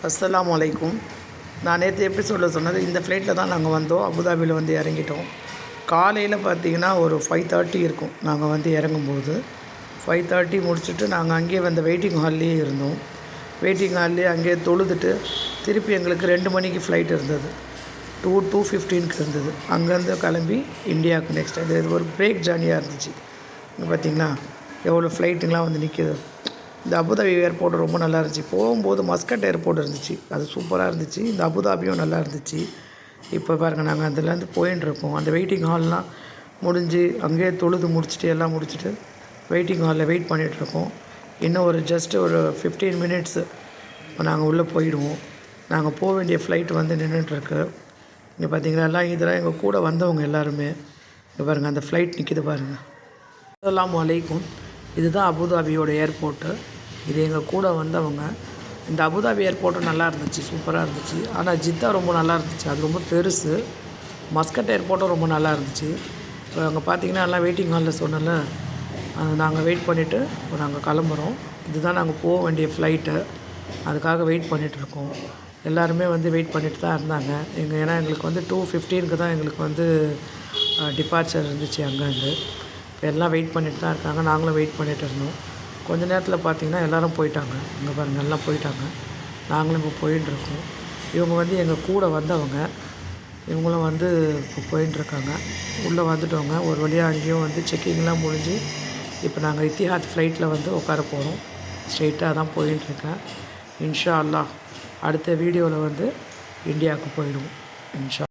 அஸ்ஸலாமு அலைக்கும். நான் நேற்று எபிசோடில் சொன்னது இந்த ஃப்ளைட்டில் தான் நாங்கள் வந்தோம். அபுதாபியில் வந்து இறங்கிட்டோம். காலையில் பார்த்திங்கன்னா ஒரு 5:30 இருக்கும். நாங்கள் வந்து இறங்கும்போது 5:30 முடிச்சுட்டு நாங்கள் அங்கேயே வந்து வெயிட்டிங் ஹால்லேயே இருந்தோம். வெயிட்டிங் ஹால்லேயே அங்கேயே தொழுதுட்டு திருப்பி எங்களுக்கு 2 மணிக்கு ஃப்ளைட் இருந்தது. 2:15 இருந்தது. அங்கேருந்து கிளம்பி இந்தியாவுக்கு நெக்ஸ்ட் இது ஒரு பிரேக் ஜேர்னியாக இருந்துச்சு. இங்கே பார்த்திங்கன்னா எவ்வளோ ஃப்ளைட்டுங்களாம் வந்து நிற்கிது. இந்த அபுதாபி ஏர்போர்ட் ரொம்ப நல்லா இருந்துச்சு. போகும்போது மஸ்கட் ஏர்போர்ட் இருந்துச்சு, அது சூப்பராக இருந்துச்சு. இந்த அபுதாபியும் நல்லா இருந்துச்சு. இப்போ பாருங்கள், நாங்கள் அதுலேருந்து போயின்ட்டுருக்கோம். அந்த வெயிட்டிங் ஹால்லாம் முடிஞ்சு அங்கேயே தொழுது முடிச்சுட்டு எல்லாம் முடிச்சுட்டு வெயிட்டிங் ஹாலில் வெயிட் பண்ணிகிட்ருக்கோம். இன்னும் ஒரு ஜஸ்ட்டு ஒரு 15 மினிட்ஸு நாங்கள் உள்ளே போயிடுவோம். நாங்கள் போக வேண்டிய ஃப்ளைட் வந்து நின்றுட்டுருக்கு. இங்கே பார்த்தீங்கன்னா எல்லாம் இதெல்லாம் எங்கள் கூட வந்தவங்க எல்லாருமே. இங்கே பாருங்கள், அந்த ஃப்ளைட் நிற்கிது பாருங்கள். அஸ்ஸலாமு அலைக்கும். இதுதான் அபுதாபியோட ஏர்போர்ட்டு. இது எங்கள் கூட வந்தவங்க. இந்த அபுதாபி ஏர்போர்ட்டும் நல்லா இருந்துச்சு, சூப்பராக இருந்துச்சு. ஆனால் ஜித்தா ரொம்ப நல்லா இருந்துச்சு, அது ரொம்ப பெருசு. மஸ்கட் ஏர்போர்ட்டும் ரொம்ப நல்லா இருந்துச்சு. இப்போ அங்கே பார்த்தீங்கன்னா எல்லாம் வெயிட்டிங் ஹாலில் சொன்னல, நாங்கள் வெயிட் பண்ணிவிட்டு இப்போ நாங்கள் கிளம்புறோம். இதுதான் நாங்கள் போக வேண்டிய ஃப்ளைட்டு, அதுக்காக வெயிட் பண்ணிகிட்ருக்கோம். எல்லாருமே வந்து வெயிட் பண்ணிட்டு தான் இருந்தாங்க. ஏன்னா எங்களுக்கு வந்து 2:15 தான் எங்களுக்கு வந்து டிபார்ச்சர் இருந்துச்சு அங்கேருந்து. இப்போ எல்லாம் வெயிட் பண்ணிட்டு தான் இருக்காங்க. நாங்களும் வெயிட் பண்ணிகிட்டு இருந்தோம். கொஞ்ச நேரத்தில் பார்த்திங்கன்னா எல்லோரும் போயிட்டாங்க. இங்கே பாருங்கள், எல்லாம் போயிட்டாங்க. நாங்களும் இப்போ போயின்ட்டுருக்கோம். இவங்க வந்து எங்கள் கூட வந்தவங்க. இவங்களும் வந்து இப்போ போயின்ட்டுருக்காங்க. உள்ளே வந்துட்டவங்க. ஒரு வழியாக அங்கேயும் வந்து செக்கிங்லாம் முடிஞ்சு இப்போ நாங்கள் இத்திஹாத் ஃப்ளைட்டில் வந்து உட்கார போகிறோம். ஸ்ட்ரெயிட்டாக தான் போயின்ட்டுருக்கேன். இன்ஷா அல்லாஹ் அடுத்த வீடியோவில் வந்து இந்தியாவுக்கு போயிடுவோம். இன்ஷா